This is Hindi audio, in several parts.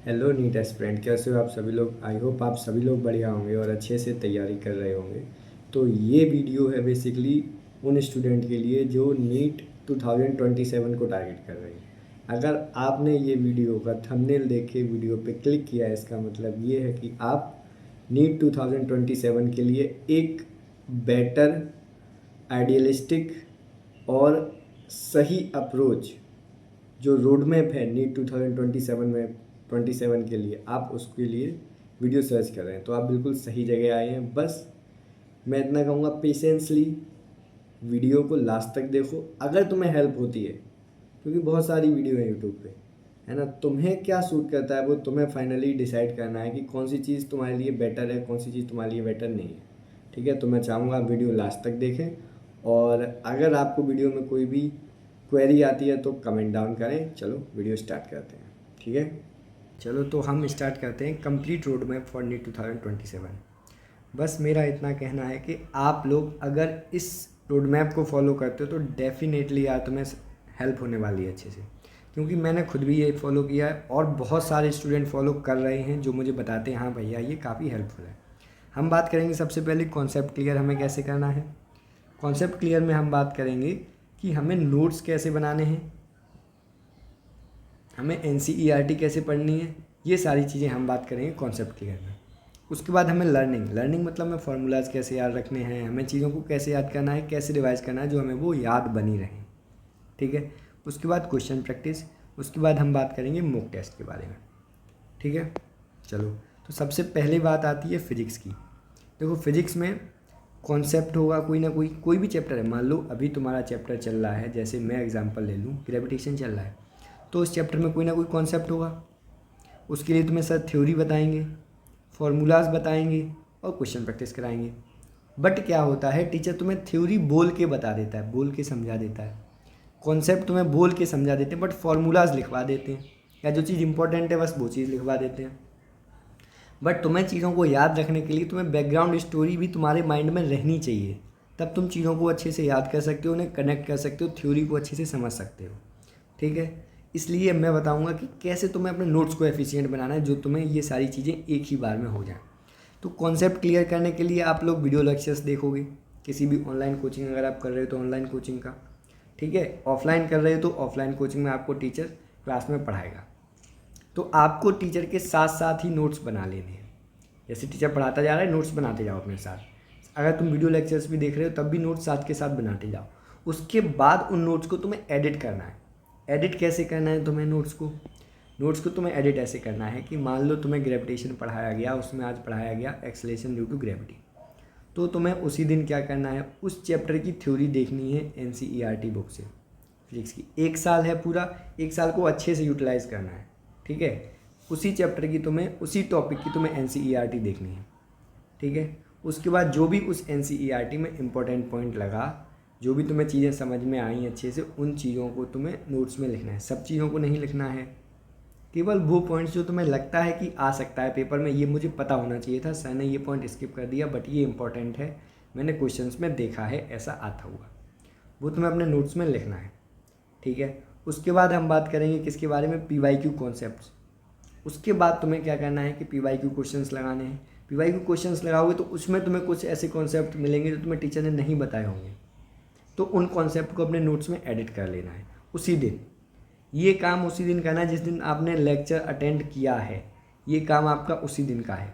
हेलो नीट एस्पिरेंट, कैसे हो आप सभी लोग। आई होप आप सभी लोग बढ़िया होंगे और अच्छे से तैयारी कर रहे होंगे। तो ये वीडियो है बेसिकली उन स्टूडेंट के लिए जो नीट 2027 को टारगेट कर रहे हैं। अगर आपने ये वीडियो का थंबनेल देख के वीडियो पे क्लिक किया है, इसका मतलब ये है कि आप नीट 2027 के लिए एक बेटर, आइडियलिस्टिक और सही अप्रोच, जो रोड मैप है नीट 2027 में 27 के लिए, आप उसके लिए वीडियो सर्च कर रहे हैं। तो आप बिल्कुल सही जगह आए हैं। बस मैं इतना कहूँगा, पेशेंसली वीडियो को लास्ट तक देखो। अगर तुम्हें हेल्प होती है, क्योंकि बहुत सारी वीडियो है यूट्यूब पे, है ना, तुम्हें क्या सूट करता है वो तुम्हें फाइनली डिसाइड करना है कि कौन सी चीज़ तुम्हारे लिए बेटर है, कौन सी चीज़ तुम्हारे लिए बेटर नहीं है। ठीक है, तो मैं चाहूँगा आप वीडियो लास्ट तक देखें। और अगर आपको वीडियो में कोई भी क्वेरी आती है तो कमेंट डाउन करें। चलो वीडियो स्टार्ट करते हैं। ठीक है, चलो तो हम स्टार्ट करते हैं complete road map for NEET 2027। बस मेरा इतना कहना है कि आप लोग अगर इस रोड मैप को फॉलो करते हो तो डेफिनेटली यार तुम्हें हेल्प होने वाली है अच्छे से, क्योंकि मैंने खुद भी ये फॉलो किया है और बहुत सारे स्टूडेंट फॉलो कर रहे हैं जो मुझे बताते हैं हाँ भैया ये काफ़ी हेल्पफुल है। हम बात करेंगे सबसे पहले कॉन्सेप्ट क्लियर हमें कैसे करना है। कॉन्सेप्ट क्लियर में हम बात करेंगे कि हमें नोट्स कैसे बनाने हैं, हमें NCERT कैसे पढ़नी है, ये सारी चीज़ें हम बात करेंगे कॉन्सेप्ट क्लियर में। उसके बाद हमें लर्निंग मतलब हमें फार्मूलाज कैसे याद रखने हैं, हमें चीज़ों को कैसे याद करना है, कैसे रिवाइज करना है जो हमें वो याद बनी रहे। ठीक है, उसके बाद क्वेश्चन प्रैक्टिस, उसके बाद हम बात करेंगे मॉक टेस्ट के बारे में। ठीक है, चलो तो सबसे पहली बात आती है फिजिक्स की। देखो फिजिक्स में कॉन्सेप्ट होगा कोई ना कोई भी चैप्टर है। मान लो अभी तुम्हारा चैप्टर चल रहा है, जैसे मैं एग्जांपल ले लूँ, ग्रेविटेशन चल रहा है, तो उस चैप्टर में कोई ना कोई कॉन्सेप्ट होगा। उसके लिए तुम्हें सर थ्योरी बताएंगे, फॉर्मूलाज बताएंगे और क्वेश्चन प्रैक्टिस कराएंगे। बट क्या होता है, टीचर तुम्हें थ्योरी बोल के बता देता है, बोल के समझा देता है, कॉन्सेप्ट तुम्हें बोल के समझा देते हैं, बट फॉर्मूलाज लिखवा देते हैं, या जो चीज़ इंपॉर्टेंट है बस वो चीज़ लिखवा देते हैं। बट तुम्हें चीज़ों को याद रखने के लिए तुम्हें बैकग्राउंड स्टोरी भी तुम्हारे माइंड में रहनी चाहिए, तब तुम चीज़ों को अच्छे से याद कर सकते हो, उन्हें कनेक्ट कर सकते हो, थ्योरी को अच्छे से समझ सकते हो। ठीक है, इसलिए मैं बताऊंगा कि कैसे तुम्हें अपने नोट्स को एफिशिएंट बनाना है, जो तुम्हें ये सारी चीज़ें एक ही बार में हो जाए। तो कॉन्सेप्ट क्लियर करने के लिए आप लोग वीडियो लेक्चर्स देखोगे, किसी भी ऑनलाइन कोचिंग अगर आप कर रहे हो तो ऑनलाइन कोचिंग का, ठीक है, ऑफलाइन कर रहे हो तो ऑफलाइन कोचिंग में आपको टीचर क्लास में पढ़ाएगा। तो आपको टीचर के साथ साथ ही नोट्स बना लेने हैं। जैसे टीचर पढ़ाता जा रहा है, नोट्स बनाते जाओ अपने साथ। अगर तुम वीडियो लेक्चर्स भी देख रहे हो तब भी नोट्स साथ के साथ बनाते जाओ। उसके बाद उन नोट्स को तुम्हें एडिट करना है। एडिट कैसे करना है तुम्हें नोट्स को तुम्हें एडिट ऐसे करना है कि मान लो तुम्हें ग्रेविटेशन पढ़ाया गया, उसमें आज पढ़ाया गया एक्सेलरेशन ड्यू टू ग्रेविटी, तो तुम्हें उसी दिन क्या करना है, उस चैप्टर की थ्योरी देखनी है NCERT बुक से, फिजिक्स की। एक साल है पूरा, एक साल को अच्छे से यूटिलाइज़ करना है। ठीक है, उसी चैप्टर की तुम्हें, उसी टॉपिक की तुम्हें NCERT देखनी है। ठीक है, उसके बाद जो भी उस NCERT में इम्पोर्टेंट पॉइंट लगा, जो भी तुम्हें चीज़ें समझ में आई अच्छे से, उन चीज़ों को तुम्हें नोट्स में लिखना है। सब चीज़ों को नहीं लिखना है, केवल वो पॉइंट्स जो तुम्हें लगता है कि आ सकता है पेपर में, ये मुझे पता होना चाहिए था, सर ने ये पॉइंट स्किप कर दिया बट ये इंपॉर्टेंट है, मैंने क्वेश्चंस में देखा है ऐसा आता हुआ, वो तुम्हें अपने नोट्स में लिखना है। ठीक है, उसके बाद हम बात करेंगे किसके बारे में, PYQ कॉन्सेप्ट्स। उसके बाद तुम्हें क्या करना है कि PYQ क्वेश्चंस लगाने हैं। PYQ क्वेश्चंस लगाओगे तो उसमें तुम्हें कुछ ऐसे कॉन्सेप्ट मिलेंगे जो तुम्हें टीचर ने नहीं बताए होंगे, तो उन कॉन्सेप्ट को अपने नोट्स में एडिट कर लेना है उसी दिन। ये काम उसी दिन करना है जिस दिन आपने लेक्चर अटेंड किया है, ये काम आपका उसी दिन का है।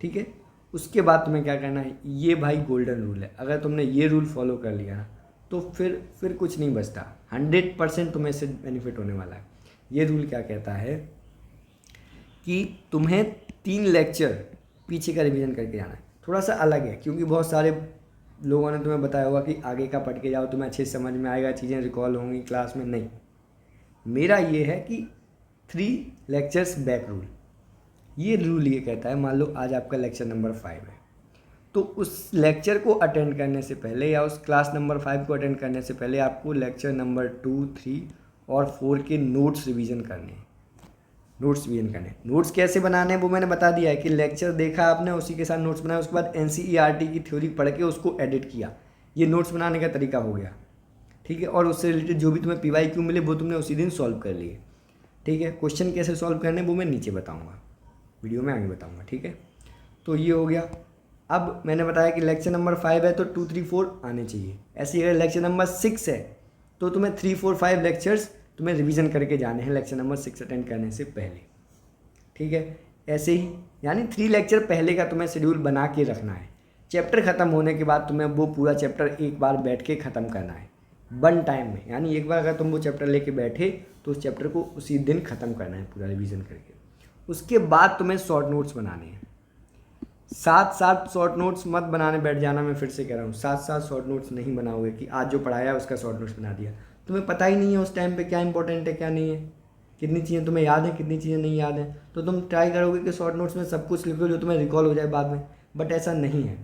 ठीक है, उसके बाद तुम्हें क्या करना है, ये भाई गोल्डन रूल है, अगर तुमने ये रूल फॉलो कर लिया ना तो फिर कुछ नहीं बचता, 100% तुम्हें इससे बेनिफिट होने वाला है। ये रूल क्या कहता है कि तुम्हें 3 लेक्चर पीछे का रिवीजन करके जाना है। थोड़ा सा अलग है, क्योंकि बहुत सारे लोगों ने तुम्हें बताया होगा कि आगे का पढ़ के जाओ, तुम्हें अच्छे से समझ में आएगा, चीज़ें रिकॉल होंगी क्लास में। नहीं, मेरा ये है कि 3 लेक्चर्स बैक रूल। ये रूल ये कहता है, मान लो आज आपका लेक्चर नंबर 5 है, तो उस लेक्चर को अटेंड करने से पहले या उस क्लास नंबर 5 को अटेंड करने से पहले आपको लेक्चर नंबर 2, 3 और 4 के नोट्स रिवीजन करने हैं। नोट्स कैसे बनाने हैं वो मैंने बता दिया है कि लेक्चर देखा आपने, उसी के साथ नोट्स बनाए, उसके बाद NCERT की थ्योरी पढ़ के उसको एडिट किया। ये नोट्स बनाने का तरीका हो गया। ठीक है, और उससे रिलेटेड जो भी तुम्हें PYQ मिले वो तुमने उसी दिन सॉल्व कर लिए। ठीक है। क्वेश्चन कैसे सॉल्व करने वो मैं नीचे बताऊँगा, वीडियो में आगे बताऊँगा, ठीक है। तो ये हो गया। अब मैंने बताया कि लेक्चर नंबर 5 है तो 2, 3, 4 आने चाहिए। ऐसे ही अगर लेक्चर नंबर 6 है तो तुम्हें 3, 4, 5 लेक्चर्स तुम्हें रिवीजन करके जाने हैं लेक्चर नंबर 6 अटेंड करने से पहले, ठीक है। ऐसे ही यानी 3 लेक्चर पहले का तुम्हें शेड्यूल बना के रखना है। चैप्टर ख़त्म होने के बाद तुम्हें वो पूरा चैप्टर एक बार बैठ के ख़त्म करना है वन टाइम में, यानी एक बार अगर तुम वो चैप्टर लेके बैठे तो उस चैप्टर को उसी दिन ख़त्म करना है पूरा रिवीजन करके। उसके बाद तुम्हें शॉर्ट नोट्स बनाने हैं। साथ साथ शॉर्ट नोट्स मत बनाने बैठ जाना, मैं फिर से कह रहा हूँ, साथ साथ शॉर्ट नोट्स नहीं बनाओगे कि आज जो पढ़ाया है उसका शॉर्ट नोट्स बना दिया। तुम्हें पता ही नहीं है उस टाइम पे क्या इंपॉर्टेंट है क्या नहीं है, कितनी चीज़ें तुम्हें याद है कितनी चीज़ें नहीं याद है, तो तुम ट्राई करोगे कि शॉर्ट नोट्स में सब कुछ लिखो जो तुम्हें रिकॉल हो जाए बाद में, बट ऐसा नहीं है।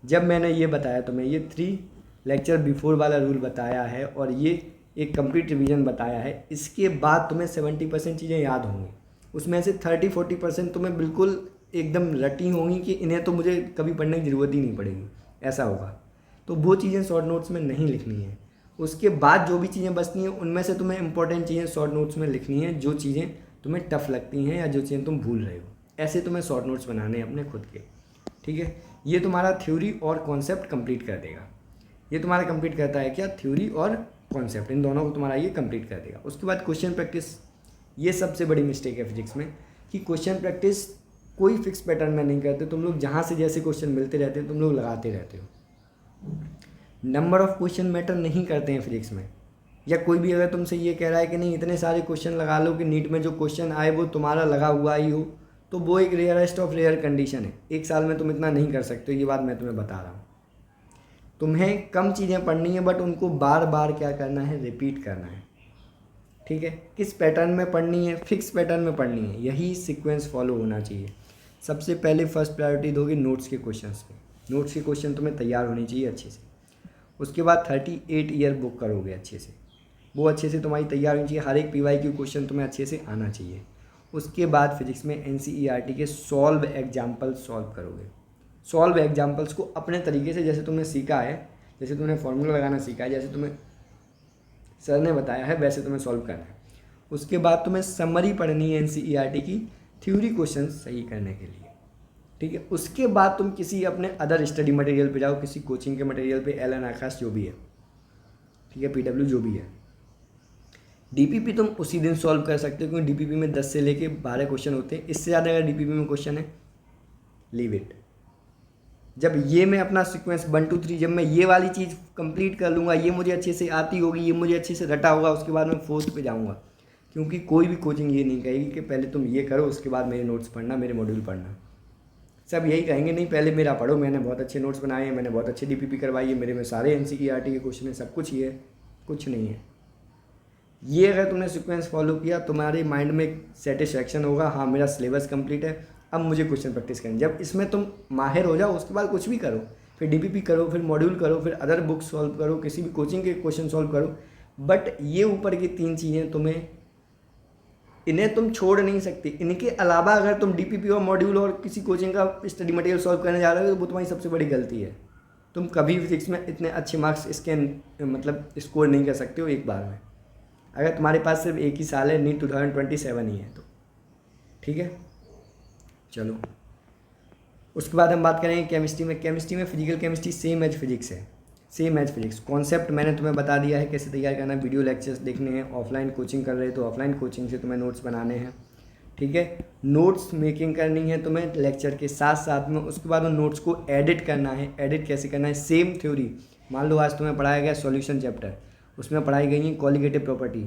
जब मैंने ये बताया तुम्हें, ये 3 लेक्चर बिफोर वाला रूल बताया है और ये एक कंप्लीट रिवीजन बताया है, इसके बाद तुम्हें 70% चीज़ें याद होंगी। उसमें से 30-40% तुम्हें बिल्कुल एकदम रटी होंगी कि इन्हें तो मुझे कभी पढ़ने की ज़रूरत ही नहीं पड़ेगी, ऐसा होगा। तो वो चीज़ें शॉर्ट नोट्स में नहीं लिखनी है। उसके बाद जो भी चीज़ें बचती हैं उनमें से तुम्हें इंपॉर्टेंट चीज़ें शॉर्ट नोट्स में लिखनी है, जो चीज़ें तुम्हें टफ लगती हैं या जो चीज़ें तुम भूल रहे हो, ऐसे तुम्हें शॉर्ट नोट्स बनाने हैं अपने खुद के, ठीक है। ये तुम्हारा थ्योरी और कॉन्सेप्ट कंप्लीट कर देगा। ये तुम्हारा कंप्लीट करता है क्या, थ्योरी और कॉन्सेप्ट, इन दोनों को तुम्हारा ये कंप्लीट कर देगा। उसके बाद क्वेश्चन प्रैक्टिस, ये सबसे बड़ी मिस्टेक है फिजिक्स में कि क्वेश्चन प्रैक्टिस कोई फिक्स पैटर्न में नहीं करते। तुम लोग जहाँ से जैसे क्वेश्चन मिलते रहते हैं तुम लोग लगाते रहते हो। नंबर ऑफ क्वेश्चन मैटर नहीं करते हैं फिजिक्स में। या कोई भी अगर तुमसे ये कह रहा है कि नहीं इतने सारे क्वेश्चन लगा लो कि नीट में जो क्वेश्चन आए वो तुम्हारा लगा हुआ ही हो, तो वो एक रेयरेस्ट ऑफ रेयर कंडीशन है। एक साल में तुम इतना नहीं कर सकते, ये बात मैं तुम्हें बता रहा हूँ। तुम्हें कम चीज़ें पढ़नी है बट उनको बार बार क्या करना है, रिपीट करना है, ठीक है। किस पैटर्न में पढ़नी है, फिक्स पैटर्न में पढ़नी है, यही सीक्वेंस फॉलो होना चाहिए। सबसे पहले फर्स्ट प्रायोरिटी दोगे नोट्स के क्वेश्चंस पे। नोट्स के क्वेश्चन तुम्हें तैयार होनी चाहिए अच्छे से। उसके बाद 38 ईयर बुक करोगे अच्छे से, वो अच्छे से तुम्हारी तैयार होनी चाहिए। हर एक PYQ क्वेश्चन तुम्हें अच्छे से आना चाहिए। उसके बाद फिजिक्स में NCERT के सॉल्व एग्जाम्पल सॉल्व करोगे। सॉल्व एग्जाम्पल्स को अपने तरीके से, जैसे तुमने सीखा है, जैसे तुमने फॉर्मूला लगाना सीखा है, जैसे तुम्हें सर ने बताया है वैसे तुम्हें सॉल्व करना है। उसके बाद तुम्हें समरी पढ़नी है NCERT की थ्योरी क्वेश्चन सही करने के लिए, ठीक है। उसके बाद तुम किसी अपने अदर स्टडी मटेरियल पे जाओ, किसी कोचिंग के मटेरियल पे, एलन आकाश जो भी है, ठीक है, PW जो भी है। DPP तुम उसी दिन सॉल्व कर सकते हो क्योंकि DPP में 10 से लेके 12 क्वेश्चन होते हैं। इससे ज़्यादा अगर DPP में क्वेश्चन है, लीव इट। जब ये मैं अपना सीक्वेंस 1, 2, 3, जब मैं ये वाली चीज़ कंप्लीट कर लूँगा, ये मुझे अच्छे से आती होगी, ये मुझे अच्छे से रटा होगा, उसके बाद मैं 4th पे जाऊँगा। क्योंकि कोई भी कोचिंग ये नहीं कहेगी कि पहले तुम ये करो उसके बाद मेरे नोट्स पढ़ना, मेरे मॉड्यूल पढ़ना। सब यही कहेंगे नहीं पहले मेरा पढ़ो, मैंने बहुत अच्छे नोट्स बनाए हैं, मैंने बहुत अच्छे DPP करवाई है, मेरे में सारे NCERT के क्वेश्चन है, सब कुछ ही है, कुछ नहीं है। ये अगर तुमने सीक्वेंस फॉलो किया तुम्हारे माइंड में एक सेटिस्फैक्शन होगा, हाँ मेरा सिलेबस कंप्लीट है, अब मुझे क्वेश्चन प्रैक्टिस करनी। जब इसमें तुम माहिर हो जाओ उसके बाद कुछ भी करो, फिर DPP करो, फिर मॉड्यूल करो, फिर अदर बुक सॉल्व करो, किसी भी कोचिंग के क्वेश्चन सॉल्व करो। बट ये ऊपर की 3 चीज़ें तुम्हें, इन्हें तुम छोड़ नहीं सकते। इनके अलावा अगर तुम DPP और मॉड्यूल और किसी कोचिंग का स्टडी मटेरियल सॉल्व करने जा रहे हो तो वो तुम्हारी सबसे बड़ी गलती है। तुम कभी फिजिक्स में इतने अच्छे मार्क्स इसके मतलब स्कोर नहीं कर सकते हो एक बार में, अगर तुम्हारे पास सिर्फ एक ही साल है, नीट 2027 ही है तो, ठीक है। चलो उसके बाद हम बात करेंगे केमिस्ट्री में। केमिस्ट्री में physical chemistry same as physics है, सेम एज फिजिक्स। कॉन्सेप्ट मैंने तुम्हें बता दिया है कैसे तैयार करना है। वीडियो लेक्चर्स देखने हैं, ऑफलाइन कोचिंग कर रहे हो तो ऑफलाइन कोचिंग से तुम्हें नोट्स बनाने हैं, ठीक है। नोट्स मेकिंग करनी है तुम्हें लेक्चर के साथ साथ में। उसके बाद उन नोट्स को एडिट करना है। एडिट कैसे करना है, सेम थ्योरी। मान लो आज तुम्हें पढ़ाया गया सॉल्यूशन चैप्टर, उसमें पढ़ाई गई है कॉलिगेटिव प्रॉपर्टी।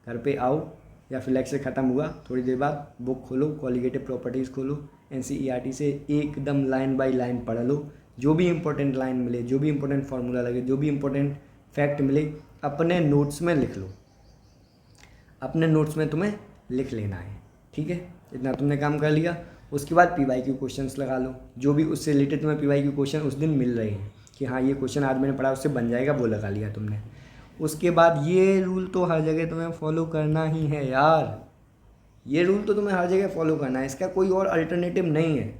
घर पे आओ या फिर लेक्चर ख़त्म हुआ थोड़ी देर बाद बुक खोलो, कॉलिगेटिव प्रॉपर्टीज़ खोलो, NCERT से एकदम लाइन बाय लाइन पढ़ लो। जो भी इंपॉर्टेंट लाइन मिले, जो भी इंपॉर्टेंट फार्मूला लगे, जो भी इंपॉर्टेंट फैक्ट मिले, अपने नोट्स में लिख लो। अपने नोट्स में तुम्हें लिख लेना है, ठीक है। इतना तुमने काम कर लिया। उसके बाद PYQ क्वेश्चंस लगा लो, जो भी उससे रिलेटेड तुम्हें PYQ क्वेश्चन उस दिन मिल रहे हैं कि हाँ ये क्वेश्चन आज मैंने पढ़ा उससे बन जाएगा, वो लगा लिया तुमने। उसके बाद ये रूल तो हर जगह तुम्हें फॉलो करना ही है यार, ये रूल तो तुम्हें हर जगह फॉलो करना है, इसका कोई और अल्टरनेटिव नहीं है,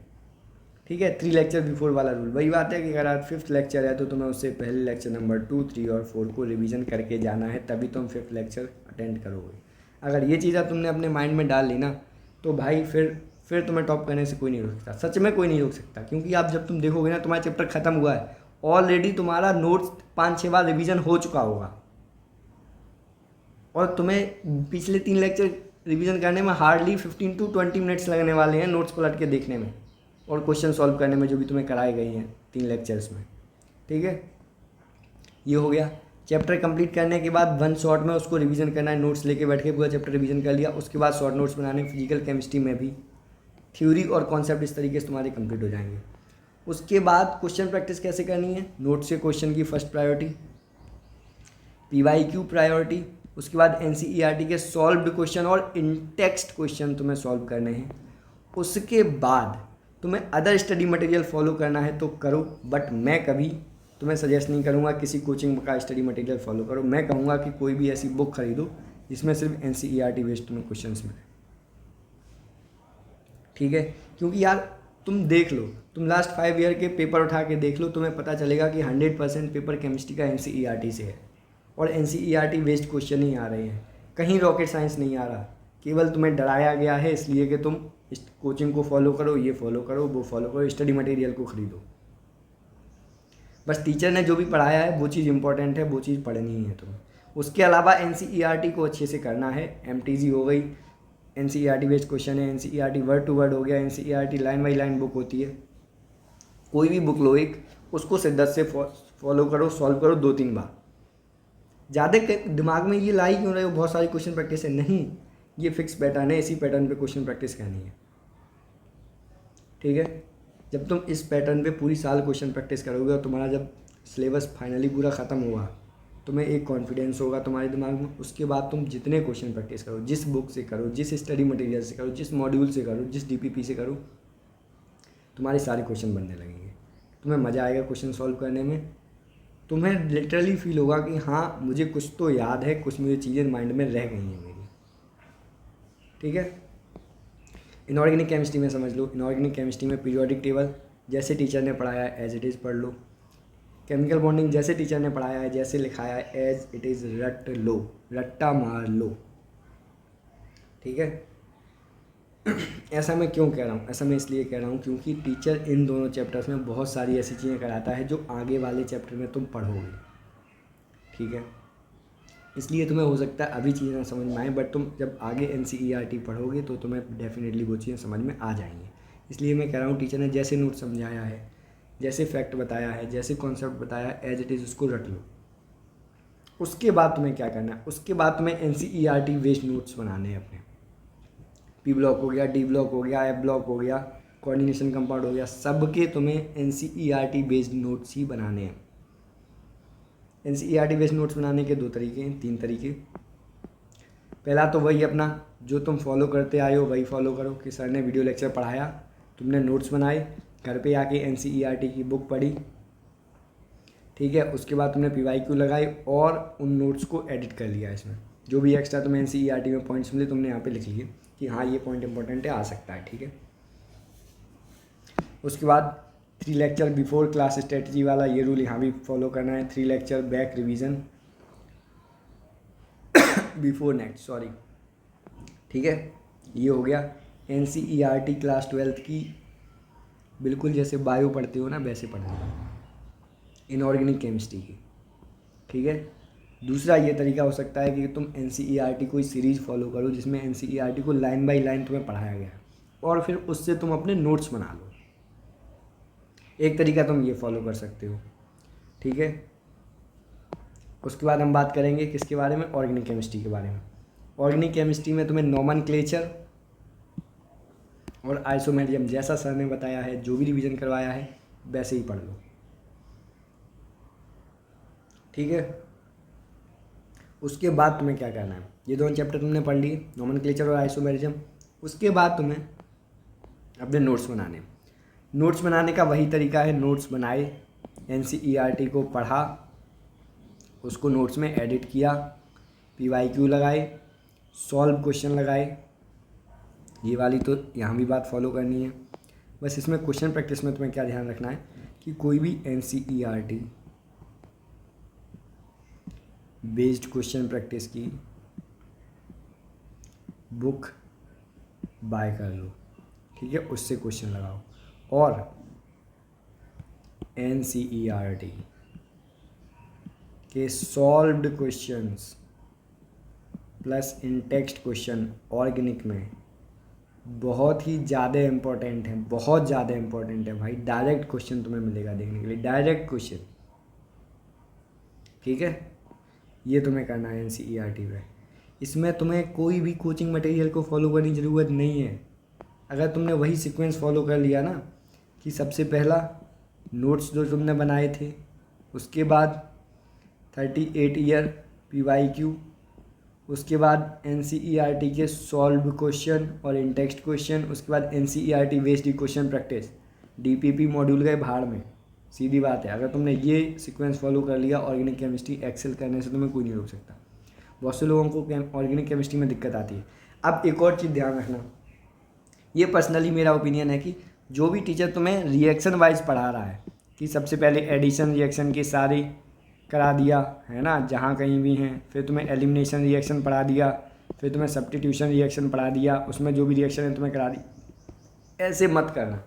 ठीक है। 3 लेक्चर बिफोर वाला रूल। वही बात है कि अगर आज 5th लेक्चर है तो तुम्हें उससे पहले लेक्चर नंबर 2, 3 और 4 को रिवीजन करके जाना है, तभी तुम 5th लेक्चर अटेंड करोगे। अगर ये चीज़ें तुमने अपने माइंड में डाल ली ना, तो भाई फिर तुम्हें टॉप करने से कोई नहीं रोक सकता, सच में कोई नहीं रोक सकता। क्योंकि आप जब तुम देखोगे ना तुम्हारा चैप्टर ख़त्म हुआ है, ऑलरेडी तुम्हारा नोट्स 5-6 बार रिवीजन हो चुका होगा, और तुम्हें पिछले 3 लेक्चर रिवीजन करने में हार्डली 15 to 20 मिनट्स लगने वाले हैं नोट्स पलट के देखने में और क्वेश्चन सॉल्व करने में जो भी तुम्हें कराए गए हैं 3 लेक्चर्स में। ठीक है, ये हो गया। चैप्टर कंप्लीट करने के बाद 1 शॉट में उसको रिवीजन करना है, नोट्स लेके बैठ के पूरा चैप्टर रिवीजन कर लिया। उसके बाद शॉर्ट नोट्स बनाने, फिजिकल केमिस्ट्री में भी थ्योरी और कॉन्सेप्ट इस तरीके से तुम्हारे कंप्लीट हो जाएंगे। उसके बाद क्वेश्चन प्रैक्टिस कैसे करनी है, नोट से क्वेश्चन की फर्स्ट प्रायोरिटी, PYQ प्रायोरिटी, उसके बाद NCERT के सॉल्व्ड क्वेश्चन और इन टेक्स्ट क्वेश्चन तुम्हें सॉल्व करने हैं। उसके बाद तुम्हें अदर स्टडी मटेरियल फॉलो करना है तो करो, बट मैं कभी तुम्हें सजेस्ट नहीं करूँगा किसी कोचिंग का स्टडी मटेरियल फॉलो करो। मैं कहूँगा कि कोई भी ऐसी बुक खरीदो जिसमें सिर्फ NCERT बेस्ड तुम्हें क्वेश्चंस मिले। ठीक है, क्योंकि यार तुम देख लो, तुम लास्ट 5 ईयर के पेपर उठा के देख लो, तुम्हें पता चलेगा कि 100% पेपर केमिस्ट्री का NCERT से है, और NCERT बेस्ड क्वेश्चन ही आ रहे हैं, कहीं रॉकेट साइंस नहीं आ रहा। केवल तुम्हें डराया गया है इसलिए कि तुम इस कोचिंग को फॉलो करो, ये फॉलो करो, वो फॉलो करो, स्टडी मटेरियल को खरीदो। बस टीचर ने जो भी पढ़ाया है वो चीज़ इंपॉर्टेंट है, वो चीज़ पढ़नी ही है तुम्हें। उसके अलावा NCERT को अच्छे से करना है। MTG हो गई, NCERT बेस्ड क्वेश्चन है, NCERT वर्ड टू वर्ड हो गया, NCERT line by line book होती है। कोई भी बुक लो एक, उसको शिद्दत से फॉलो करो, सॉल्व करो 2-3 बार। ज़्यादा दिमाग में ये लाई क्यों रहे हो बहुत सारी क्वेश्चन प्रैक्टिस है, नहीं, ये फिक्स पैटर्न है, इसी पैटर्न पे क्वेश्चन प्रैक्टिस करनी है। ठीक है, जब तुम इस पैटर्न पे पूरी साल क्वेश्चन प्रैक्टिस करोगे और तुम्हारा जब सिलेबस फाइनली पूरा ख़त्म होगा, तुम्हें एक कॉन्फिडेंस होगा तुम्हारे दिमाग में। उसके बाद तुम जितने क्वेश्चन प्रैक्टिस करो, जिस बुक से करो, जिस स्टडी मटेरियल से करो, जिस मॉड्यूल से करो, जिस DPP से करो, तुम्हारे सारे क्वेश्चन बनने लगेंगे। तुम्हें मज़ा आएगा क्वेश्चन सॉल्व करने में, तुम्हें लिटरली फील होगा कि हाँ मुझे कुछ तो याद है, कुछ मुझे चीज़ें माइंड में रह गई हैं मेरी। ठीक है, इनऑर्गेनिक केमिस्ट्री में समझ लो, इनऑर्गेनिक केमिस्ट्री में पीरियोडिक टेबल जैसे टीचर ने पढ़ाया है एज इट इज़ पढ़ लो। केमिकल बॉन्डिंग जैसे टीचर ने पढ़ाया है, जैसे लिखाया है एज इट इज़ रट लो, रट्टा मार लो। ठीक है, ऐसा मैं क्यों कह रहा हूँ, ऐसा मैं इसलिए कह रहा हूँ क्योंकि टीचर इन दोनों चैप्टर्स में बहुत सारी ऐसी चीज़ें कराता है जो आगे वाले चैप्टर में तुम पढ़ोगे। ठीक है, इसलिए तुम्हें हो सकता है अभी चीज़ें समझ में आए, बट तुम जब आगे NCERT पढ़ोगे तो तुम्हें डेफिनेटली वो चीज़ें समझ में आ जाएंगी। इसलिए मैं कह रहा हूँ टीचर ने जैसे नोट समझाया है, जैसे फैक्ट बताया है, जैसे कॉन्सेप्ट बताया है, एज इट इज़ उसको रट लो। उसके बाद तुम्हें क्या करना है, उसके बाद तुम्हें NCERT बेस्ड नोट्स बनाने हैं अपने। P ब्लॉक हो गया, D ब्लॉक हो गया, F ब्लॉक हो गया, कोऑर्डिनेशन कंपाउंड हो गया, सब के तुम्हें NCERT बेस्ड नोट्स ही बनाने हैं। NCERT बेस्ड नोट्स बनाने के 2 तरीके हैं, 3 तरीके। पहला तो वही अपना जो तुम फॉलो करते आए हो वही फॉलो करो, कि सर ने वीडियो लेक्चर पढ़ाया, तुमने नोट्स बनाए, घर पे आके NCERT की बुक पढ़ी। ठीक है, उसके बाद तुमने PYQ लगाई और उन नोट्स को एडिट कर लिया। इसमें जो भी एक्स्ट्रा तुम्हें NCERT में पॉइंट्स मिले तुमने यहाँ पे लिख लिए कि हाँ ये पॉइंट इंपॉर्टेंट है, आ सकता है। ठीक है, उसके बाद 3 लेक्चर बिफोर क्लास स्ट्रेटजी वाला ये रूल यहाँ भी फॉलो करना है। 3 lecture back revision before next, sorry. ठीक है, ये हो गया NCERT क्लास 12th की, बिल्कुल जैसे बायो पढ़ते हो ना वैसे पढ़ना, इनऑर्गेनिक केमिस्ट्री की। ठीक है, दूसरा ये तरीका हो सकता है कि तुम NCERT कोई सीरीज़ फॉलो करो जिसमें NCERT को लाइन बाई लाइन तुम्हें पढ़ाया गया है और फिर उससे तुम अपने नोट्स बना लो। एक तरीका तुम ये फॉलो कर सकते हो। ठीक है, उसके बाद हम बात करेंगे किसके बारे में, ऑर्गेनिक केमिस्ट्री के बारे में। ऑर्गेनिक केमिस्ट्री में तुम्हें नोमेनक्लेचर और आइसोमेरिज्म जैसा सर ने बताया है, जो भी रिवीजन करवाया है वैसे ही पढ़ लो। ठीक है, उसके बाद तुम्हें क्या करना है, ये दोनों चैप्टर तुमने पढ़ लिए, नोमेनक्लेचर और आइसोमेरिज्म। उसके बाद तुम्हें अपने नोट्स बनाने। नोट्स बनाने का वही तरीका है, नोट्स बनाए, NCERT को पढ़ा, उसको नोट्स में एडिट किया, PYQ लगाए, सॉल्व क्वेश्चन लगाए। ये वाली तो यहाँ भी बात फॉलो करनी है। बस इसमें क्वेश्चन प्रैक्टिस में तुम्हें क्या ध्यान रखना है कि कोई भी NCERT बेस्ड क्वेश्चन प्रैक्टिस की बुक बाय कर लो, ठीक है, उससे क्वेश्चन लगाओ। और NCERT के सॉल्व्ड क्वेश्चंस प्लस इन टेक्स्ट क्वेश्चन ऑर्गेनिक में बहुत ही ज़्यादा इम्पोर्टेंट है, बहुत ज़्यादा इम्पोर्टेंट है भाई। डायरेक्ट क्वेश्चन तुम्हें मिलेगा देखने के लिए, डायरेक्ट क्वेश्चन, ठीक है। ये तुम्हें करना है NCERT में। इसमें तुम्हें कोई भी कोचिंग मटेरियल को फॉलो करने की ज़रूरत नहीं है। अगर तुमने वही सीक्वेंस फॉलो कर लिया ना कि सबसे पहला नोट्स जो तुमने बनाए थे, उसके बाद 38 ईयर PYQ, उसके बाद NCERT के सॉल्व क्वेश्चन और इन टेक्स्ट क्वेश्चन, उसके बाद NCERT based question practice, DPP module गए भाड़ में, सीधी बात है। अगर तुमने ये सीक्वेंस फॉलो कर लिया, ऑर्गेनिक केमिस्ट्री एक्सेल करने से तुम्हें कोई नहीं रोक सकता। बहुत से लोगों को ऑर्गेनिक केमिस्ट्री में दिक्कत आती है। अब एक और चीज़ ध्यान रखना, ये पर्सनली मेरा ओपिनियन है कि जो भी टीचर तुम्हें रिएक्शन वाइज पढ़ा रहा है कि सबसे पहले एडिशन रिएक्शन के सारे करा दिया है ना जहाँ कहीं भी हैं, फिर तुम्हें एलिमिनेशन रिएक्शन पढ़ा दिया, फिर तुम्हें सब्स्टिट्यूशन रिएक्शन पढ़ा दिया, उसमें जो भी रिएक्शन है तुम्हें करा दी, ऐसे मत करना,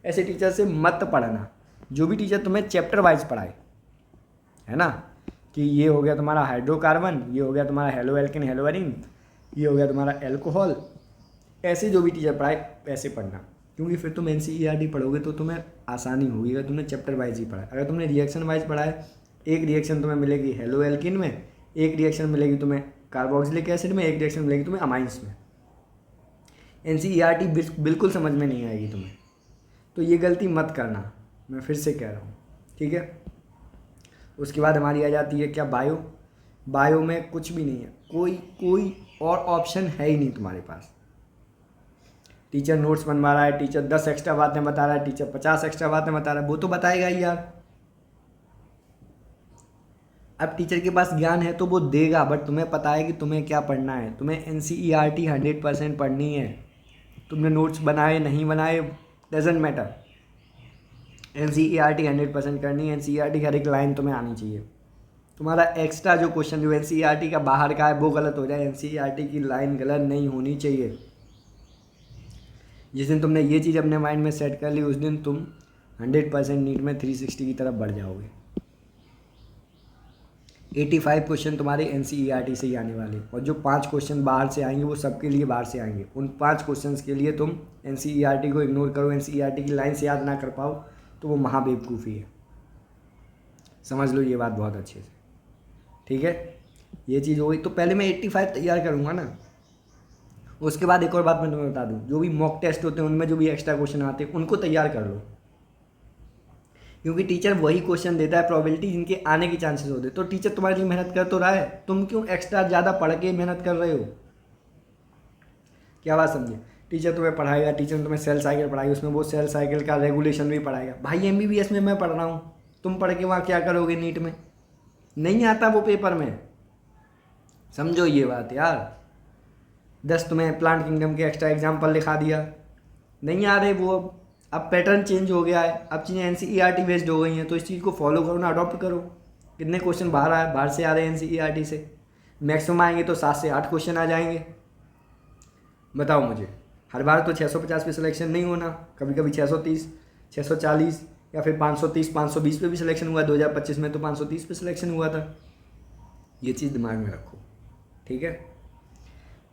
ऐसे टीचर से मत पढ़ना। जो भी टीचर तुम्हें चैप्टर वाइज पढ़ाए, है ना, कि ये हो गया तुम्हारा हाइड्रोकार्बन, ये हो गया तुम्हारा हेलो एल्किन हेलोवेरिन, ये हो गया तुम्हारा एल्कोहल, ऐसे जो भी टीचर पढ़ाए वैसे पढ़ना, क्योंकि फिर तुम NCERT पढ़ोगे तो तुम्हें आसानी होगी अगर तुमने चैप्टर वाइज ही पढ़ा। अगर तुमने रिएक्शन वाइज पढ़ा है, एक रिएक्शन तुम्हें मिलेगी हेलो एल्किन में, एक रिएक्शन मिलेगी तुम्हें कार्बोक्सिलिक एसिड में, एक रिएक्शन मिलेगी तुम्हें अमाइंस में। NCERT बिल्कुल समझ में नहीं आएगी तुम्हें, तो ये गलती मत करना, मैं फिर से कह रहा हूँ, ठीक है। उसके बाद हमारी आ जाती है क्या, बायो में कुछ भी नहीं है, कोई और ऑप्शन है ही नहीं तुम्हारे पास। टीचर नोट्स बनवा रहा है, टीचर 10 एक्स्ट्रा बातें बता रहा है, टीचर 50 एक्स्ट्रा बातें बता रहा है, वो तो बताएगा ही यार। अब टीचर के पास ज्ञान है तो वो देगा, बट तुम्हें पता है कि तुम्हें क्या पढ़ना है। तुम्हें NCERT 100% पढ़नी है। तुमने नोट्स बनाए नहीं बनाए डजेंट मैटर, NCERT 100% करनी है। NCERT की हर एक लाइन तुम्हें आनी चाहिए। तुम्हारा एक्स्ट्रा जो क्वेश्चन जो NCERT का बाहर का है वो गलत हो जाए, NCERT की लाइन गलत नहीं होनी चाहिए। जिस दिन तुमने ये चीज़ अपने माइंड में सेट कर ली, उस दिन तुम 100% नीट में 360 की तरफ बढ़ जाओगे। 85 क्वेश्चन तुम्हारे NCERT से ही आने वाले, और जो 5 क्वेश्चन बाहर से आएंगे वो सबके लिए बाहर से आएंगे। उन 5 क्वेश्चन के लिए तुम NCERT को इग्नोर करो, NCERT की लाइन से याद ना कर पाओ तो वो महाबेवकूफ़ी है। समझ लो ये बात बहुत अच्छे से, ठीक है। ये चीज़ हो गई, तो पहले मैं 85 तैयार करूँगा ना। उसके बाद एक और बात मैं तुम्हें बता दूँ, जो भी मॉक टेस्ट होते हैं उनमें जो भी एक्स्ट्रा क्वेश्चन आते हैं उनको तैयार कर लो, क्योंकि टीचर वही क्वेश्चन देता है प्रोबेबिलिटी जिनके आने के चांसेस होते हैं। तो टीचर तुम्हारे लिए मेहनत कर तो रहा है, तुम क्यों एक्स्ट्रा ज़्यादा पढ़ के मेहनत कर रहे हो? क्या बात समझे? टीचर तुम्हें पढ़ाएगा, टीचर तुम्हें सेल साइकिल पढ़ाएगी, उसमें वो सेल साइकिल का रेगुलेशन भी पढ़ाएगा। भाई MBBS में मैं पढ़ रहा हूँ, तुम पढ़ के वहाँ क्या करोगे? नीट में नहीं आता वो पेपर में, समझो ये बात यार। 10 तुम्हें प्लांट किंगडम के एक्स्ट्रा एग्जाम्पल लिखा दिया, नहीं आ रहे वो। अब पैटर्न चेंज हो गया है, अब चीज़ें NCERT बेस्ड हो गई हैं, तो इस चीज़ को फॉलो करो ना, अडॉप्ट करो। कितने क्वेश्चन बाहर से आ रहे हैं NCERT से? मैक्सिमम आएंगे तो 7 से 8 क्वेश्चन आ जाएंगे। बताओ मुझे, हर बार तो 650 पे सिलेक्शन नहीं होना, कभी कभी 630, 640 या फिर 530, 520 पे भी सिलेक्शन हुआ। 2025 में तो 530 पे सिलेक्शन हुआ था। ये चीज़ दिमाग में रखो, ठीक है।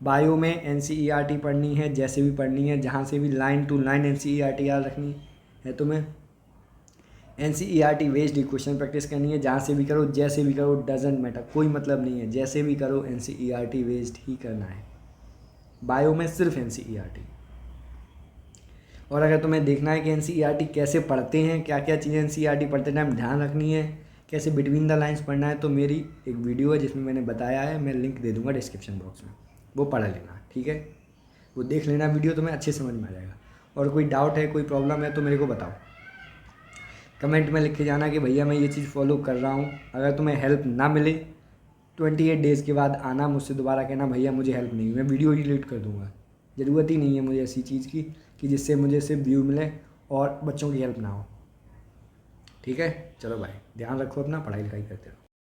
बायो में NCERT पढ़नी है, जैसे भी पढ़नी है, जहाँ से भी लाइन टू लाइन NCERT याद रखनी है तुम्हें। NCERT बेस्ड क्वेश्चन प्रैक्टिस करनी है, जहाँ से भी करो, जैसे भी करो, डजेंट मैटर, कोई मतलब नहीं है। जैसे भी करो NCERT बेस्ड ही करना है। बायो में सिर्फ NCERT। और अगर तुम्हें देखना है कि NCERT कैसे पढ़ते हैं, क्या क्या चीज़ें NCERT पढ़ते टाइम ध्यान रखनी है, कैसे बिटवीन द लाइन्स पढ़ना है, तो मेरी एक वीडियो है जिसमें मैंने बताया है, मैं लिंक दे दूँगा डिस्क्रिप्शन बॉक्स में, वो पढ़ लेना, ठीक है। वो देख लेना वीडियो, तुम्हें अच्छे समझ में आ जाएगा। और कोई डाउट है, कोई प्रॉब्लम है तो मेरे को बताओ, कमेंट में लिख के जाना कि भैया मैं ये चीज़ फॉलो कर रहा हूँ। अगर तुम्हें हेल्प ना मिले 28 डेज़ के बाद आना मुझसे, दोबारा कहना भैया मुझे हेल्प नहीं हुई, मैं वीडियो डिलीट कर दूँगा। ज़रूरत ही नहीं है मुझे ऐसी चीज़ की कि जिससे मुझे सिर्फ व्यू मिले और बच्चों की हेल्प ना हो, ठीक है। चलो भाई, ध्यान रखो अपना, पढ़ाई लिखाई करते रहो।